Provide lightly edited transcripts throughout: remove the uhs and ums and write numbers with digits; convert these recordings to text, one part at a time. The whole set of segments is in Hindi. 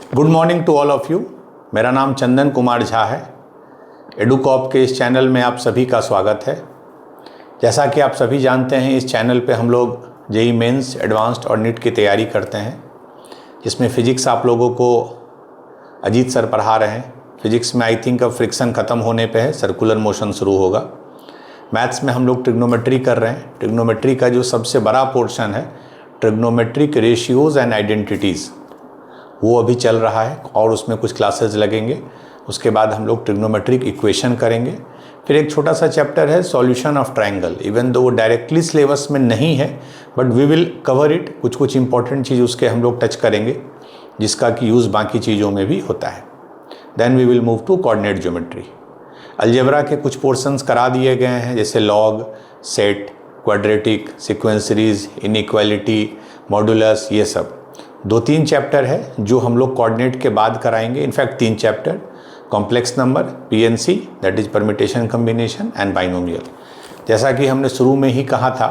Good morning to all of you. मेरा नाम चंदन कुमार झा है। एडुकॉप के इस चैनल में आप सभी का स्वागत है। जैसा कि आप सभी जानते हैं, इस चैनल पे हम लोग जेईई मेंस, एडवांस्ड और नीट की तैयारी करते हैं, जिसमें फ़िज़िक्स आप लोगों को अजीत सर पढ़ा रहे हैं। फ़िज़िक्स में आई थिंक अब फ्रिक्शन ख़त्म होने पे है, सर्कुलर मोशन शुरू होगा। मैथ्स में हम लोग ट्रिग्नोमेट्री कर रहे हैं। ट्रिग्नोमेट्री का जो सबसे बड़ा पोर्शन है, ट्रिग्नोमेट्रिक रेशियोज़ एंड आइडेंटिटीज़, वो अभी चल रहा है और उसमें कुछ क्लासेस लगेंगे। उसके बाद हम लोग ट्रिग्नोमेट्रिक इक्वेशन करेंगे। फिर एक छोटा सा चैप्टर है solution of triangle. Even though वो डायरेक्टली सिलेबस में नहीं है, but we will cover it. कुछ इंपॉर्टेंट चीज़ उसके हम लोग टच करेंगे, जिसका कि यूज़ बाकी चीज़ों में भी होता है। Then we will move to coordinate geometry. Algebra के कुछ पोर्शंस करा दिए गए हैं, जैसे log, set, quadratic, sequence series, inequality, modulus, ये सब 2-3 चैप्टर है जो हम लोग कोऑर्डिनेट के बाद कराएंगे। In fact 3 chapter, complex number, PNC that is permutation combination and binomial. जैसा कि हमने शुरू में ही कहा था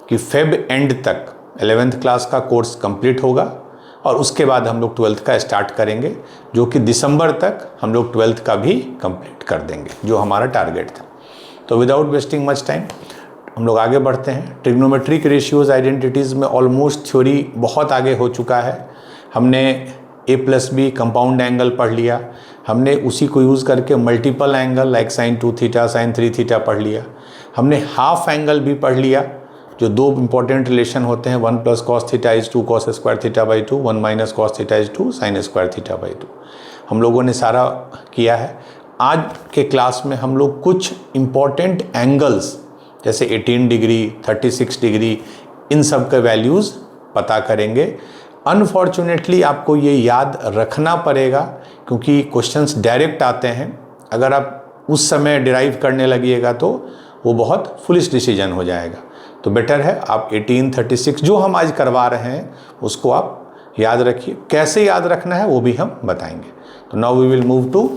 कि फेब एंड तक 11th क्लास का कोर्स कंप्लीट होगा और उसके बाद हम लोग 12th का स्टार्ट करेंगे, जो कि दिसंबर तक हम लोग 12th का भी कंप्लीट कर देंगे, जो हमारा टारगेट था। तो विदाउट वेस्टिंग मच टाइम हम लोग आगे बढ़ते हैं। ट्रिग्नोमेट्रिक रेशियोज़ आइडेंटिटीज़ में ऑलमोस्ट थ्योरी बहुत आगे हो चुका है। हमने a+b कंपाउंड एंगल पढ़ लिया। हमने उसी को यूज़ करके multiple angle like sin 2 theta, sin 3 theta पढ़ लिया। हमने हाफ एंगल भी पढ़ लिया, जो 2 इंपॉर्टेंट रिलेशन होते हैं, 1 + cos θ = 2 cos square theta by 2, 1 - cos θ = 2 sin square theta by 2। हम लोगों ने सारा किया है। आज के क्लास में हम लोग कुछ इम्पॉर्टेंट एंगल्स जैसे 18 डिग्री, 36 डिग्री, इन सब के वैल्यूज़ पता करेंगे। अनफॉर्चुनेटली आपको ये याद रखना पड़ेगा, क्योंकि क्वेश्चंस डायरेक्ट आते हैं। अगर आप उस समय डिराइव करने लगिएगा तो वो बहुत फुलिश डिसीजन हो जाएगा। तो बेटर है आप 18, 36 जो हम आज करवा रहे हैं उसको आप याद रखिए। कैसे याद रखना है वो भी हम बताएंगे। तो now we will move to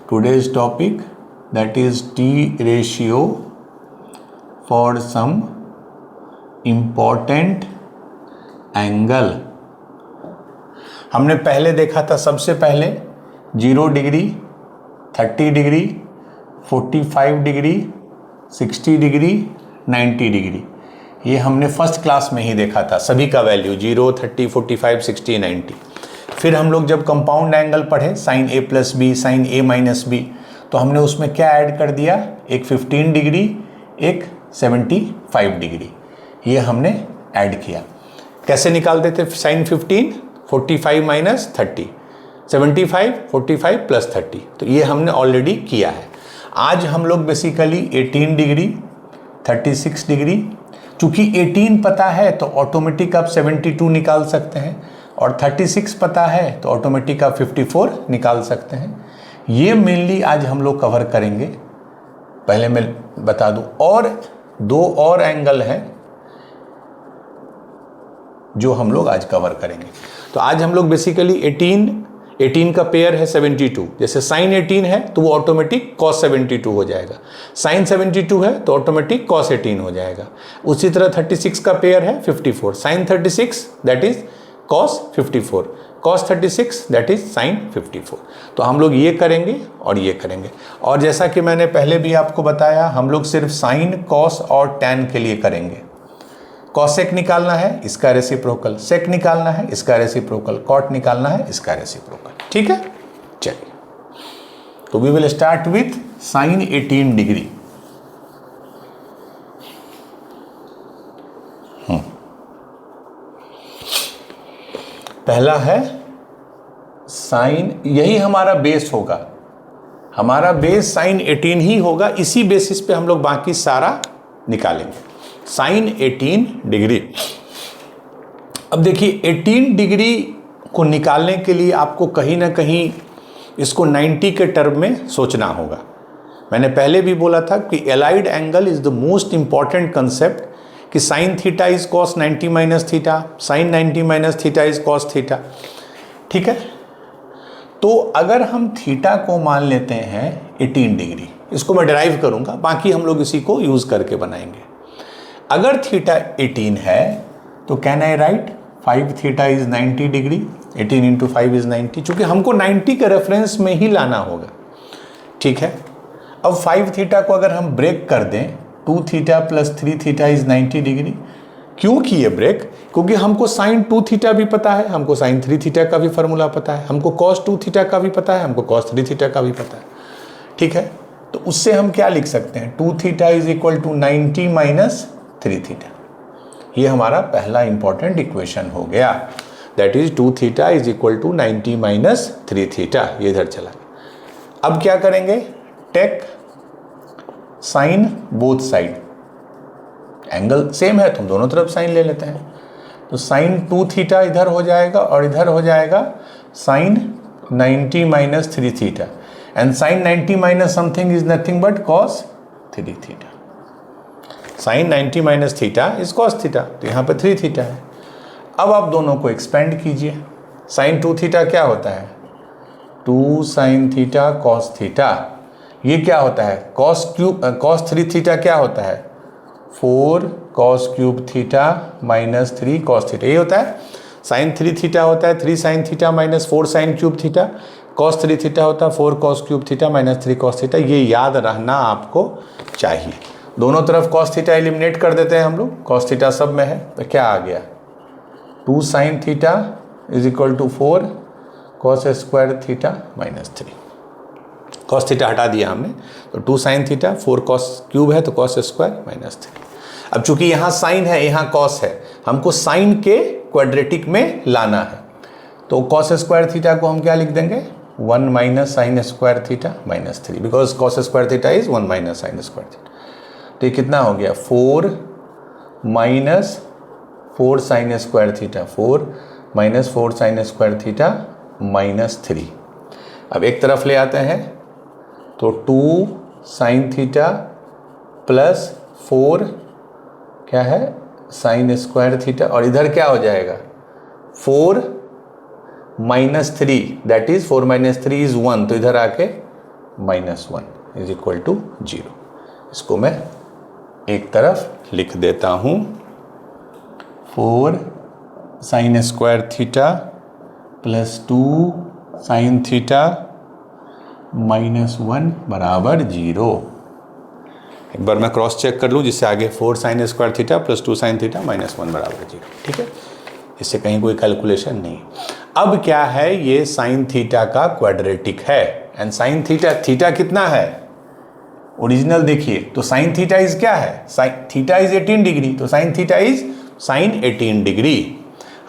today's topic, that is T ratio for some important angle। हमने पहले देखा था, सबसे पहले 0 degree, 30 degree, 45 degree, 60 degree, 90 degree. ये हमने फर्स्ट क्लास में ही देखा था, सभी का वैल्यू 0, 30, 45, 60, 90। फिर हम लोग जब कंपाउंड एंगल पढ़े, sin a+b, sin a-b, तो हमने उसमें क्या ऐड कर दिया, एक 15 डिग्री, एक 75 डिग्री, ये हमने ऐड किया। कैसे निकालते थे sin 15? 45 - 30, 75, 45 + 30। तो ये हमने ऑलरेडी किया है। आज हम लोग बेसिकली 18 डिग्री, 36 डिग्री, चूँकि 18 पता है तो ऑटोमेटिक आप 72 निकाल सकते हैं, और 36 पता है तो ऑटोमेटिक आप 54 निकाल सकते हैं। ये मेनली आज हम लोग कवर करेंगे। पहले मैं बता दूं, और 2 और एंगल हैं जो हम लोग आज कवर करेंगे। तो आज हम लोग बेसिकली 18 का पेयर है 72। जैसे sin 18 है तो वो ऑटोमेटिक cos 72 हो जाएगा, sin 72 है तो ऑटोमेटिक cos 18 हो जाएगा। उसी तरह 36 का पेयर है 54, sin 36 that is cos 54, cos 36 that is sin 54। तो हम लोग ये करेंगे और ये करेंगे। और जैसा कि मैंने पहले भी आपको बताया, हम लोग सिर्फ sin, cos और tan के लिए करेंगे। cosec निकालना है, इसका रेसिप्रोकल, sec निकालना है, इसका रेसिप्रोकल, cot निकालना है, इसका रेसिप्रोकल। ठीक है, चलिए। तो we will start with sin 18 degree. पहला है साइन, यही हमारा बेस होगा, हमारा बेस sin 18 ही होगा। इसी बेसिस पे हम लोग बाकी सारा निकालेंगे। sin 18 degree. अब देखिए 18 डिग्री को निकालने के लिए आपको कहीं ना कहीं इसको 90 के टर्म में सोचना होगा। मैंने पहले भी बोला था कि allied angle is the most important concept, कि sin theta is cos 90 - theta, sin 90 - theta is cos theta. ठीक है, तो अगर हम थीटा को मान लेते हैं 18 डिग्री, इसको मैं डिराइव करूंगा, बाकी हम लोग इसी को यूज करके बनाएंगे। अगर थीटा 18 है तो can I right 5 theta is 90 degree, 18 into 5 is 90, चूँकि हमको 90 के रेफरेंस में ही लाना होगा, ठीक है। अब 5 थीटा को अगर हम ब्रेक कर दें, 2 theta plus 3 theta is 90 degree. क्यों किए ब्रेक? क्योंकि हमको साइन 2 थीटा भी पता है, हमको साइन 3 थीटा का भी फॉर्मूला पता है, हमको कॉस 2 थीटा का भी पता है, हमको कॉस 3 थीटा का भी पता है, ठीक है। तो उससे हम क्या लिख सकते हैं, 2 theta is equal to 90 minus 3 theta. ये हमारा पहला इंपॉर्टेंट इक्वेशन हो गया, that is 2 theta is equal to 90 minus 3 theta. ये इधर चला गया। अब क्या करेंगे, take sine both side, angle same है तो हम दोनों तरफ साइन ले लेते हैं। तो साइन 2 थीटा इधर हो जाएगा और इधर हो जाएगा sine 90 minus 3 theta, and sine 90 minus something is nothing but cos 3 theta. Sine 90 minus theta is cos theta, तो यहाँ पे 3 थीटा है। अब आप दोनों को एक्सपेंड कीजिए। साइन 2 थीटा क्या होता है, 2 साइन थीटा कॉस थीटा। ये क्या होता है, कॉस 3 थीटा क्या होता है, 4 cos cube theta minus 3 cos theta. ये होता है साइन 3 थीटा होता है 3 sine theta minus 4 sine cube theta, cos 3 theta होता है 4 cos cube theta minus 3 cos theta. ये याद रहना आपको चाहिए। दोनों तरफ कॉस थीटा एलिमिनेट कर देते हैं हम लोग, कॉस थीटा सब में है, तो क्या आ गया, 2 sine theta is equal to 4 cos square theta minus 3। Cos theta हटा दिया हमने, तो 2 साइन थीटा 4 कॉस क्यूब है तो कॉस स्क्वायर माइनस 3। अब चूंकि यहाँ साइन है यहाँ कॉस है, हमको साइन के क्वाड्रेटिक में लाना है, तो कॉस स्क्वायर थीटा को हम क्या लिख देंगे, 1 minus sign square theta minus 3, because cos square theta is 1 minus sign square theta. तो ये कितना हो गया, 4 minus 4 sign square theta, 4 minus 4 sign square theta minus 3। अब एक तरफ ले आते हैं, तो 2 साइन थीटा प्लस 4 क्या है साइन स्क्वायर थीटा, और इधर क्या हो जाएगा 4 minus 3, that is 4 minus 3 is 1, तो इधर आके माइनस 1 इज इक्वल टू 0। इसको मैं एक तरफ लिख देता हूँ, 4 sign square theta plus 2 sine theta minus 1 बराबर 0। एक बार मैं क्रॉस चेक कर लूँ, जिससे आगे 4 sign square theta plus 2 sine theta minus 1 बराबर 0, ठीक है। इससे कहीं कोई कैलकुलेशन नहीं। अब क्या है, ये साइन थीटा का क्वाड्रेटिक है, एंड साइन थीटा कितना है ओरिजिनल, देखिए तो साइन थीटा इज क्या है, साइन थीटा इज 18 डिग्री, तो sign theta is sine 18 degree.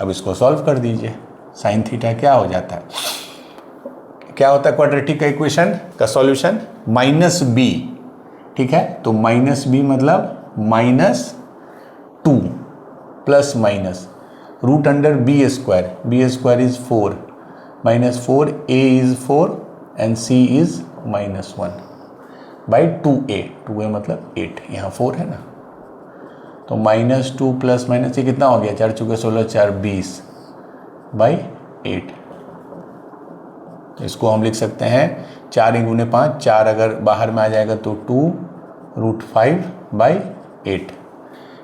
अब इसको सॉल्व कर दीजिए, साइन थीटा क्या हो जाता है, क्या होता है क्वाड्रेटिक का इक्वेशन का सॉल्यूशन, माइनस बी, ठीक है। तो माइनस बी मतलब -2 plus minus root under b square is 4 minus 4 a is 4 and c is -1 by 2a मतलब 8, यहाँ 4 है ना, तो -2 प्लस माइनस ये कितना हो गया, 4 चुके 16 4 20 बाई 8। तो इसको हम लिख सकते हैं 4 × 5, 4 अगर बाहर में आ जाएगा तो 2√5 बाई 8,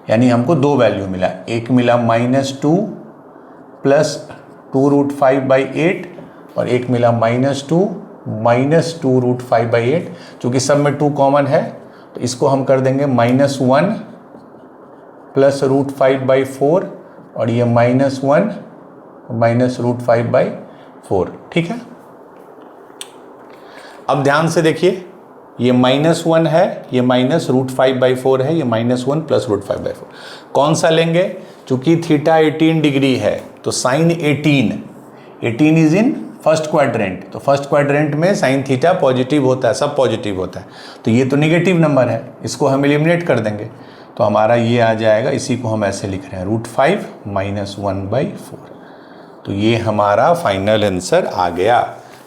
यानी हमको 2 वैल्यू मिला, एक मिला -2 प्लस 2√5 बाई 8 और एक मिला -2 माइनस 2√5 बाई 8। चूँकि सब में 2 कॉमन है तो इसको हम कर देंगे -1 प्लस √5 बाई 4 और ये -1 माइनस √5 बाई 4, ठीक है। अब ध्यान से देखिए, ये -1 है, ये माइनस √5 बाई 4 है, ये -1 प्लस √5 बाई 4। कौन सा लेंगे, चूँकि थीटा 18 डिग्री है तो sine 18 is in first quadrant, तो फर्स्ट क्वाड्रेंट में साइन थीटा पॉजिटिव होता है, सब पॉजिटिव होता है, तो ये तो नेगेटिव नंबर है, इसको हम एलिमिनेट कर देंगे, तो हमारा ये आ जाएगा, इसी को हम ऐसे लिख रहे हैं √5 माइनस 1 बाई 4। तो ये हमारा फाइनल आंसर आ गया,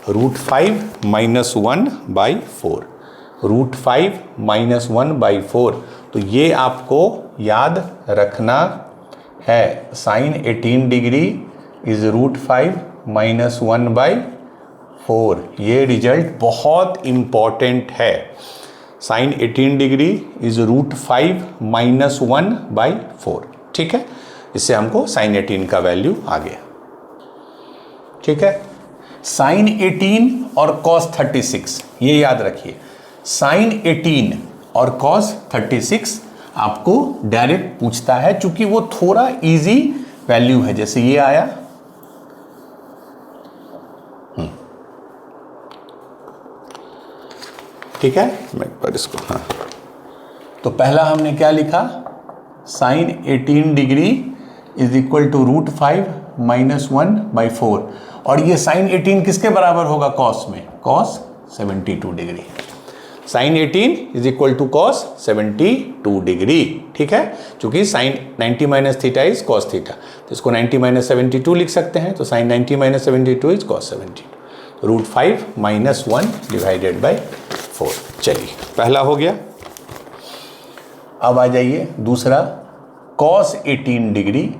√5 माइनस 1 बाई 4, √5 माइनस 1 बाई 4। तो ये आपको याद रखना है, sine 18 degree is √5 minus 1 by 4। ये रिजल्ट बहुत इम्पॉर्टेंट है, sine 18 degree is √5 minus 1 by 4, ठीक है। इससे हमको साइन 18 का वैल्यू आ गया। ठीक है, साइन 18 और कॉस 36 ये याद रखिए। साइन 18 और कॉस 36 आपको डायरेक्ट पूछता है, चूंकि वो थोड़ा इजी वैल्यू है। जैसे ये आया, ठीक है, मैं एक बार इसको, हाँ, तो पहला हमने क्या लिखा, sine 18 degree is equal to √5 - 1/4, और ये साइन 18 किसके बराबर होगा कॉस में, cos 72 degree. Sine 18 is equal to cos 72 degree. ठीक है, चूंकि sine 90 - theta is cos theta, तो इसको 90 - 72 लिख सकते हैं। तो साइन 90 - 72 इज कॉस 72, तो √5 - 1/4। चलिए, पहला हो गया। अब आ जाइए दूसरा, कॉस 18 डिग्री,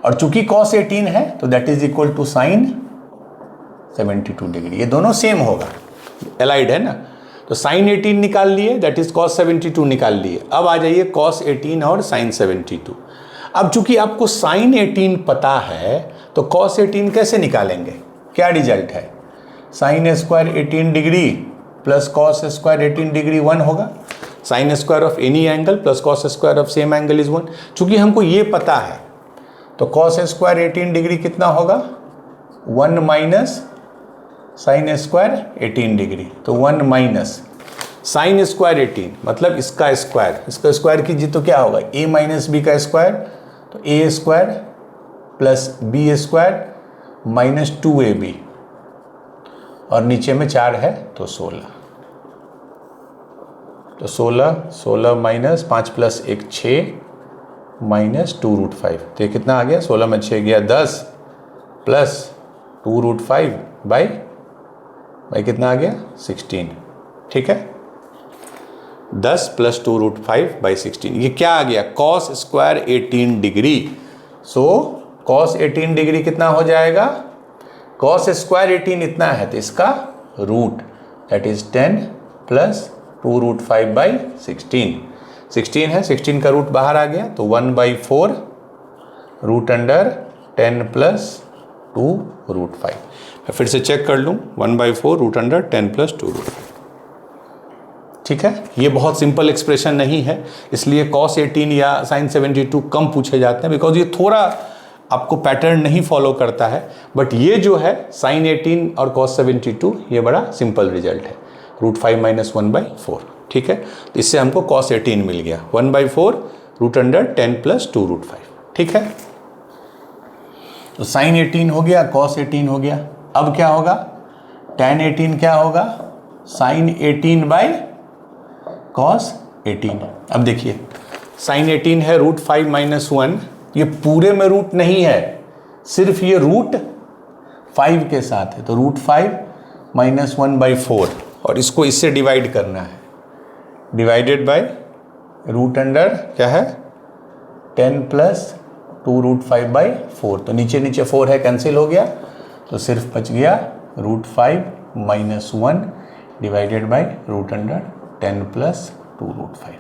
और चूंकि कॉस 18 है तो that is equal to sine 72 degree. ये दोनों सेम होगा, एलाइड है ना। तो साइन 18 निकाल लिए, दैट इज कॉस 72 निकाल लिए। अब आ जाइए कॉस 18 और साइन 72। अब चूंकि आपको साइन 18 पता है तो कॉस 18 कैसे निकालेंगे, क्या रिजल्ट है, sine square 18 degree plus cos square 18 degree 1 होगा। Sine square of any angle plus cos square of same angle is 1। चूंकि हमको ये पता है तो कॉस स्क्वायर 18 डिग्री कितना होगा, 1 माइनस साइन स्क्वायर 18 डिग्री, तो 1 माइनस साइन स्क्वायर 18 मतलब इसका स्क्वायर कीजिए तो क्या होगा, a माइनस बी का स्क्वायर, तो a square plus b square minus 2ab, और नीचे में 4 है तो 16, तो 16 माइनस 5 प्लस 1 6 माइनस 2√5, तो ये कितना आ गया, 16 में 6 गया 10 प्लस 2√5 बाई कितना आ गया 16। ठीक है, 10 प्लस 2√5 बाई 16, ये क्या आ गया, cos square 18 degree. So cos 18 degree कितना हो जाएगा, कॉस स्क्वायर 18 इतना है तो इसका root, that is 10 plus 2√5 by 16। 16 है, 16 का रूट बाहर आ गया तो 1/4 रूट अंडर 10 प्लस 2√5। मैं फिर से चेक कर लूँ, 1/4 रूट अंडर 10 प्लस 2√5। ठीक है, ये बहुत सिंपल एक्सप्रेशन नहीं है, इसलिए cos 18 या sin 72 कम पूछे जाते हैं, बिकॉज ये थोड़ा आपको पैटर्न नहीं फॉलो करता है। बट ये जो है sin 18 और cos 72 ये बड़ा सिंपल रिजल्ट है, √5 - 1/4। ठीक है, तो इससे हमको cos 18 मिल गया, 1/4 रूट अंडर 10 प्लस 2√5। ठीक है, तो sin 18 हो गया, cos 18 हो गया। अब क्या होगा, tan 18 क्या होगा, sin 18 बाई cos 18। अब देखिए sin 18 है √5 - 1, ये पूरे में रूट नहीं है, सिर्फ ये √5 के साथ है, तो √5 - 1/4, और इसको इससे डिवाइड करना है, डिवाइडेड बाय रूट अंडर क्या है 10 प्लस 2√5/4, तो नीचे नीचे 4 है, कैंसिल हो गया, तो सिर्फ बच गया √5 - 1 divided by root under 10 plus 2√5।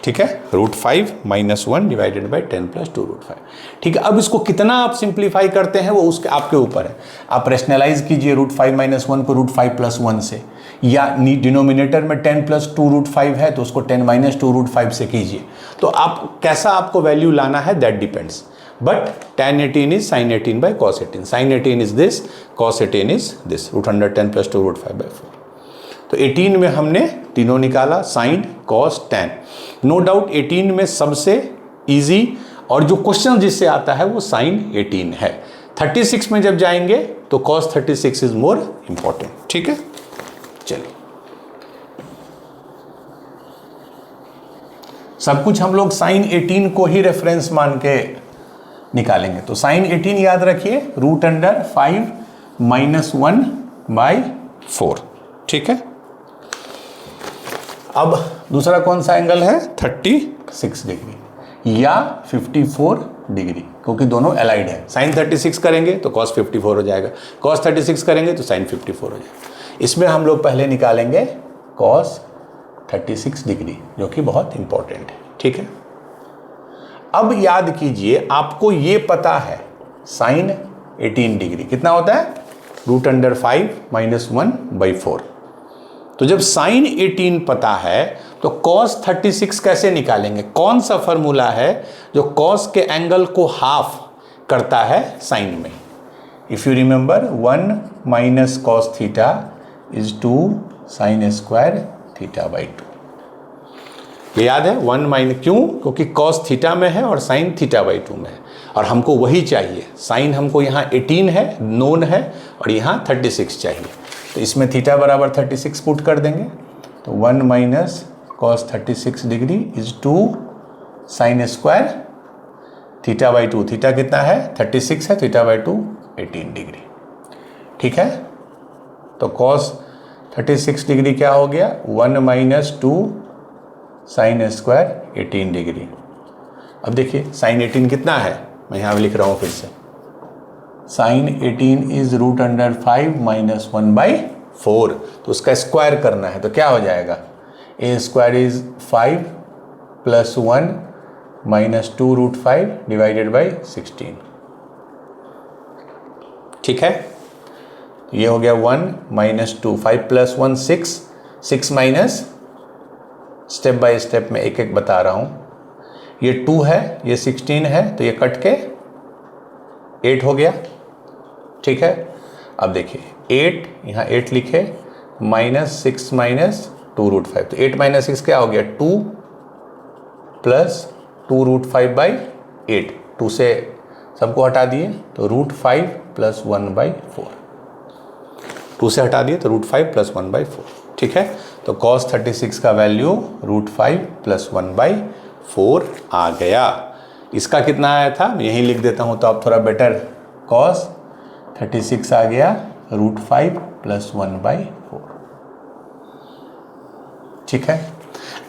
ठीक है, √5 - 1 डिवाइडेड बाय 10 प्लस 2√5। ठीक है, अब इसको कितना आप सिंप्लीफाई करते हैं वो उसके आपके ऊपर है। आप रेशनलाइज कीजिए √5 - 1 को √5 + 1 से, या डिनोमिनेटर में 10 प्लस 2√5 है तो उसको 10 - 2√5 से कीजिए। तो आप कैसा आपको वैल्यू लाना है that depends, but tan 18 is sin 18 by cos 18, sin 18 is this, cos 18 is this, √10 plus 2√5/4। तो 18 में हमने तीनों निकाला, sine cos tan. No doubt 18 में सबसे इजी और जो क्वेश्चन जिससे आता है वो साइन 18 है। 36 में जब जाएंगे तो कॉस 36 इज मोर इंपॉर्टेंट। ठीक है, चलिए सब कुछ हम लोग साइन 18 को ही रेफरेंस मान के निकालेंगे। तो साइन 18 याद रखिए √5 - 1/4। ठीक है, अब दूसरा कौन सा एंगल है 36 डिग्री या 54 डिग्री, क्योंकि दोनों एलाइड है। साइन 36 करेंगे तो कॉस 54 हो जाएगा, कॉस 36 करेंगे तो साइन 54 हो जाएगा। इसमें हम लोग पहले निकालेंगे कॉस 36 डिग्री, जो कि बहुत इंपॉर्टेंट है। ठीक है, अब याद कीजिए, आपको ये पता है साइन 18 डिग्री कितना होता है, √5 - 1/4। तो जब साइन 18 पता है तो cos 36 कैसे निकालेंगे? कौन सा फॉर्मूला है जो cos के एंगल को हाफ करता है साइन में? If you remember, 1 - cos theta is 2 sin square θ/2। ये याद है? 1 क्यों? क्योंकि cos थीटा में है और sin θ/2 में है, और हमको वही चाहिए। साइन हमको यहाँ 18 है, नोन है, और यहाँ 36 चाहिए। तो इसमें थीटा बराबर 36 पुट कर देंगे, तो 1 - cos 36 degree is 2 sin square θ/2। Theta कितना है? 36 है, θ/2 18 डिग्री। ठीक है, तो cos 36 डिग्री क्या हो गया? 1 - 2 sin स्क्वायर 18 डिग्री। अब देखिए sin 18 कितना है, मैं यहाँ लिख रहा हूँ फिर से। sin 18 is √5 - 1/4। तो उसका स्क्वायर करना है, तो क्या हो जाएगा? a² is 5 + 1 - 2√5 / 16। ठीक है, ये हो गया 1 - 2, 5 + 1 6, 6 माइनस, स्टेप बाय स्टेप में एक एक बता रहा हूँ। ये 2 है, ये 16 है, तो ये कट के 8 हो गया। ठीक है, अब देखिए 8, यहाँ 8 लिखे, -6 - 2√5, तो 8 - 6 क्या हो गया? 2 + 2√5/8। 2 से सबको हटा दिए तो √5 + 1/4। 2 से हटा दिए तो √5 + 1/4। ठीक है, तो cos 36 का वैल्यू √5 + 1/4 आ गया। इसका कितना आया था, मैं यहीं लिख देता हूँ तो आप थोड़ा बेटर। cos 36 आ गया √5 + 1/4। ठीक है,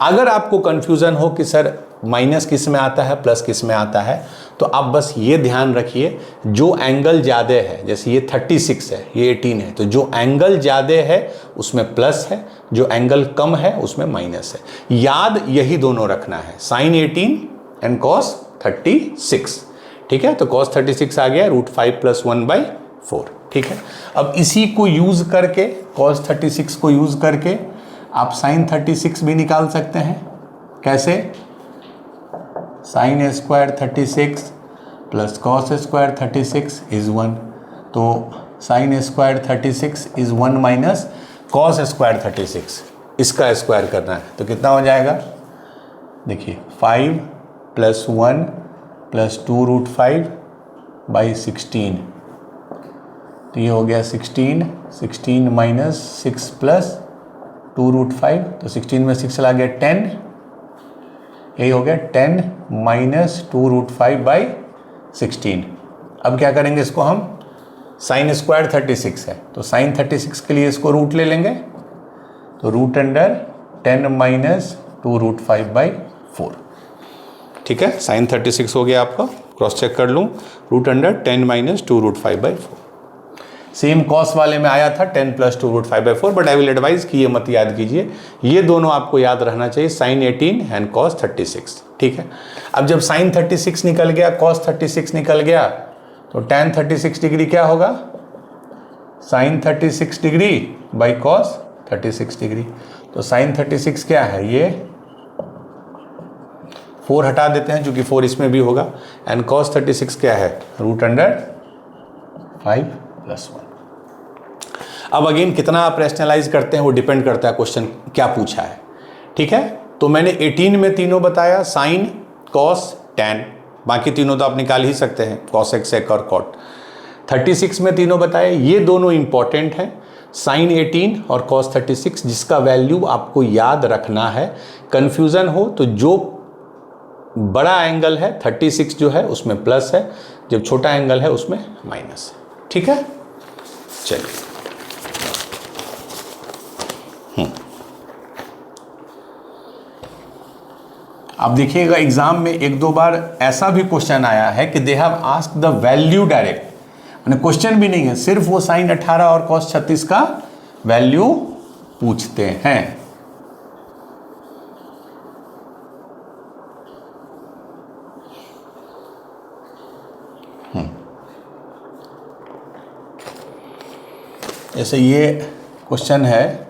अगर आपको कंफ्यूजन हो कि सर माइनस किस में आता है, प्लस किस में आता है, तो आप बस ये ध्यान रखिए, जो एंगल ज़्यादा है, जैसे ये 36 है, ये 18 है, तो जो एंगल ज़्यादा है उसमें प्लस है, जो एंगल कम है उसमें माइनस है। याद यही दोनों रखना है, sin 18 एंड cos 36। ठीक है, तो cos 36 आ गया √5 + 1/4। ठीक है, अब इसी को यूज़ करके, cos 36 को यूज़ करके आप sin 36 भी निकाल सकते हैं। कैसे? sin square 36 + cos square 36 is 1। तो sin square 36 is 1 - cos square 36, इसका स्क्वायर करना है तो कितना हो जाएगा? देखिए 5 + 1 + 2√5/16, तो ये हो गया 16 - 6 + 2√5, तो 16 में 6 चला गया 10, यही हो गया 10 - 2√5/16। अब क्या करेंगे इसको हम? sin स्क्वायर 36 है, तो sin 36 के लिए इसको रूट ले लेंगे, तो √10 - 2√5/4। ठीक है, sin 36 हो गया आपका, क्रॉस चेक कर लूँ, √10 - 2√5/4। सेम कॉस वाले में आया था 10 + 2√5/4, बट आई विल एडवाइज कि ये मत याद कीजिए, ये दोनों आपको याद रहना चाहिए, sin 18 एंड cos 36। ठीक है, अब जब sin 36 निकल गया, cos 36 निकल गया, तो tan 36 डिग्री क्या होगा? sin 36 degree by cos 36 degree. तो sin 36 क्या है? ये 4 हटा देते हैं क्योंकि 4 इसमें भी होगा, एंड cos 36 क्या है? √5 + 1। अब अगेन कितना आप रैशनलाइज करते हैं वो डिपेंड करता है क्वेश्चन क्या पूछा है। ठीक है, तो मैंने 18 में तीनों बताया, साइन, कॉस, टैन, बाकी तीनों तो आप निकाल ही सकते हैं, कॉस एक्स एक और कॉट। 36 में तीनों बताए, ये दोनों इंपॉर्टेंट हैं, साइन 18 और कॉस 36, जिसका वैल्यू आपको याद रखना है। कंफ्यूजन हो तो जो बड़ा एंगल है 36 जो है उसमें प्लस है, जब छोटा एंगल है उसमें माइनस है। ठीक है, चलिए अब देखिएगा एग्जाम में एक दो बार ऐसा भी क्वेश्चन आया है कि they have asked the value direct, मैंने क्वेश्चन भी नहीं है, सिर्फ वो साइन 18 और कॉस 36 का वैल्यू पूछते हैं। जैसे ये क्वेश्चन है,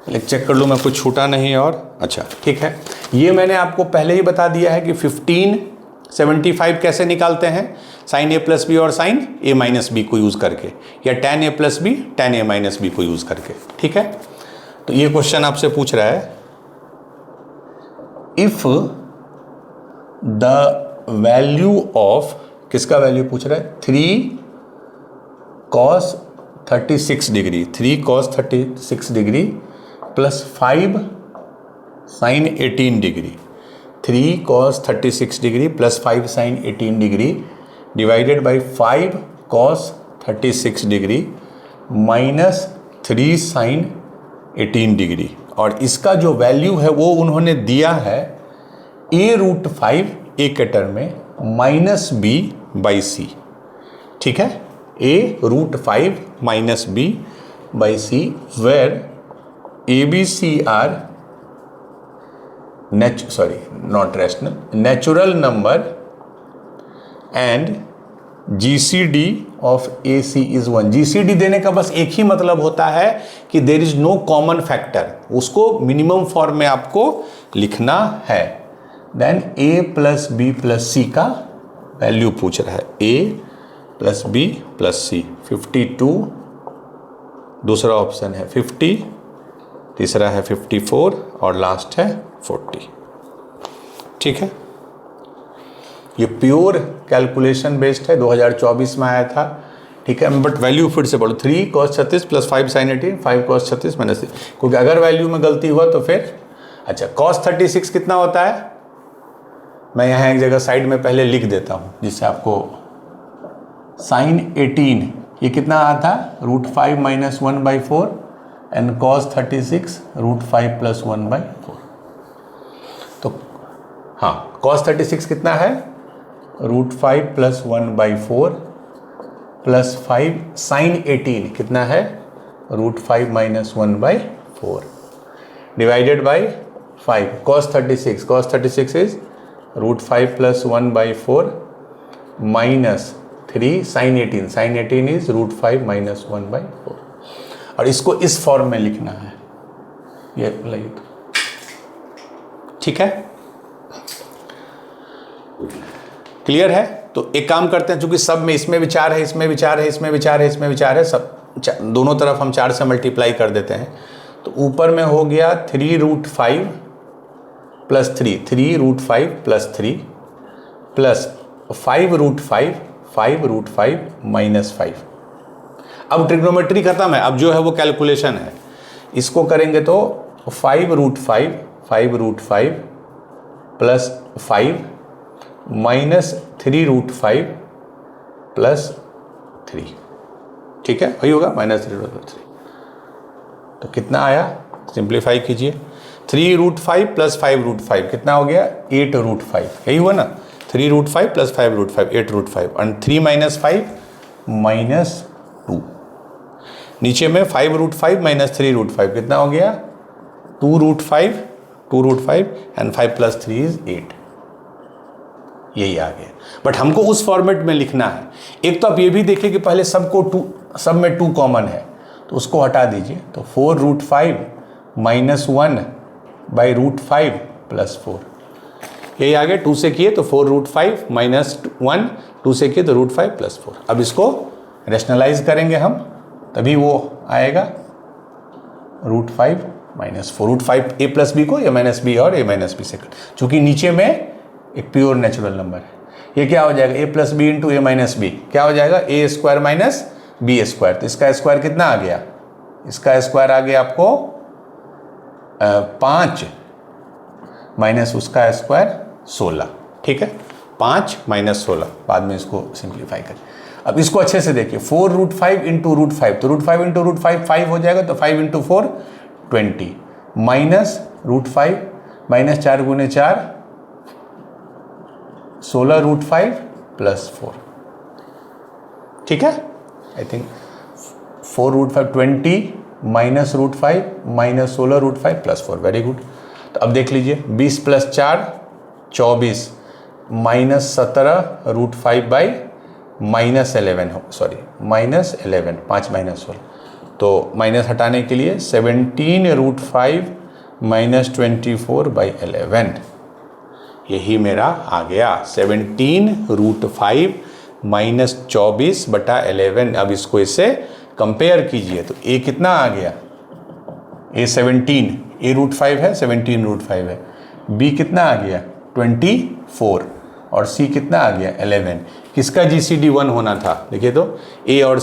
लेकिन चेक कर लूँ मैं कुछ छूटा नहीं और अच्छा ठीक है। ये मैंने आपको पहले ही बता दिया है कि 1575 कैसे निकालते हैं, साइन ए प्लस बी और साइन ए माइनस बी को यूज़ करके, या tan a plus b tan a minus b को यूज़ करके। ठीक है, तो ये क्वेश्चन आपसे पूछ रहा है, इफ द वैल्यू ऑफ, किसका वैल्यू पूछ रहा है, 3 cos 36 degree, 3 cos 36 degree plus 5 sin 18 degree, 3 cos 36 degree plus 5 sin 18 degree divided by 5 cos 36 degree minus 3 sin 18 degree, और इसका जो वैल्यू है वो उन्होंने दिया है a√5 ए के टर्म में माइनस बी बाई सी। ठीक है, a√5 minus b by c, where a b c are natural number and GCD of AC is 1। GCD देने का बस एक ही मतलब होता है कि there is no common factor, उसको मिनिमम फॉर्म में आपको लिखना है। Then A plus B plus C का वैल्यू पूछ रहा है, A plus B plus C, 52, दूसरा ऑप्शन है 50, तीसरा है 54 और लास्ट है 40। ठीक है, ये प्योर कैलकुलेशन बेस्ड है, 2024 में आया था। ठीक है, बट वैल्यू फिर से बोलो, 3 cos 36 plus 5 sin 18, 5 cos 36 minus, क्योंकि अगर वैल्यू में गलती हुआ तो फिर अच्छा cos 36 कितना होता है, मैं यहाँ एक जगह साइड में पहले लिख देता हूँ जिससे आपको, sin 18 ये कितना आता है, √5 माइनस 1/4 एंड cos 36 √5 प्लस 1/4। तो हाँ, cos 36 कितना है, √5 प्लस 1/4 प्लस 5 sin 18 कितना है, √5 minus 1/4 divided by 5 cos 36 is √5 plus 1/4 minus 3 sin 18 is √5 minus 1/4, और इसको इस फॉर्म में लिखना है, ये लाइक। ठीक है, क्लियर है। तो एक काम करते हैं, चूंकि सब में इसमें विचार है, इसमें विचार है, इसमें विचार है, इसमें विचार है, सब दोनों तरफ हम 4 से मल्टीप्लाई कर देते हैं। तो ऊपर में हो गया 3√5 प्लस 3, 3√5 प्लस 3 प्लस 5√5 माइनस 5। अब ट्रिग्नोमेट्री खत्म है, अब जो है वो कैलकुलेशन है। इसको करेंगे तो 5√5 प्लस 5 माइनस 3√5 प्लस 3। ठीक है, वही होगा माइनस 3√3। तो कितना आया, सिंप्लीफाई कीजिए, 3√5 प्लस 5√5 कितना हो गया, 8√5, यही हुआ ना, 3√5 प्लस 5√5 8√5, एंड 3 माइनस 5 माइनस 2। नीचे में 5√5 माइनस 3√5 कितना हो गया, 2√5 एंड 5 प्लस 3 इज 8। यही आ गया, बट हमको उस फॉर्मेट में लिखना है। एक तो आप ये भी देखिए कि पहले सब में 2 कॉमन है, तो उसको हटा दीजिए, तो 4√5 माइनस 1 बाई √5 प्लस 4, यही आ गया। 2 से किए तो 4√5 माइनस 1, 2 से किए तो √5 प्लस 4। अब इसको रेशनलाइज करेंगे हम, तभी वो आएगा √5 माइनस 4, √5 a प्लस बी को a माइनस बी और a माइनस बी से, चूंकि नीचे में एक प्योर नेचुरल नंबर है, ये क्या हो जाएगा, a plus b into a minus b, क्या हो जाएगा, a square minus b square. तो इसका स्क्वायर कितना आ गया, इसका स्क्वायर आ गया आपको 5 माइनस उसका स्क्वायर 16। ठीक है, 5 माइनस 16, बाद में इसको सिंप्लीफाई करें। अब इसको अच्छे से देखिए, 4√5 इंटू √5, तो √5 इंटू √5 5 हो जाएगा, तो 5 इंटू 4 20 माइनस √5 माइनस 4 गुने 4 16√5 प्लस 4। ठीक है, I think 4√5 20 minus √5 minus 16√5 plus 4, very good. तो अब देख लीजिए, 20 प्लस 4 24 माइनस 17√5 बाई माइनस 11 हो, सॉरी माइनस 11, 5 माइनस 16, तो माइनस हटाने के लिए 17√5 माइनस 24/11, यही मेरा आ गया 17√5 माइनस 24/11। अब इसको इससे कंपेयर कीजिए तो a कितना आ गया, a 17, a√5 है, 17√5 है, b कितना आ गया 24 और c कितना आ गया 11। किसका GCD 1 होना था, देखिए तो a और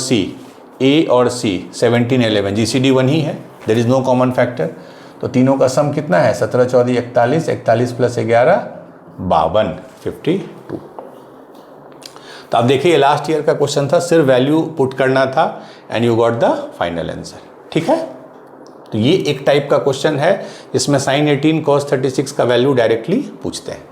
c 17 11 GCD 1 ही है, there is no common factor. तो तीनों का सम कितना है 17 14 41, 41 प्लस 11 52, 52। तो अब देखिए लास्ट ईयर का क्वेश्चन था, सिर्फ वैल्यू पुट करना था and you got the final answer. ठीक है, तो ये एक टाइप का क्वेश्चन है जिसमें sin 18 cos 36 का वैल्यू डायरेक्टली पूछते हैं।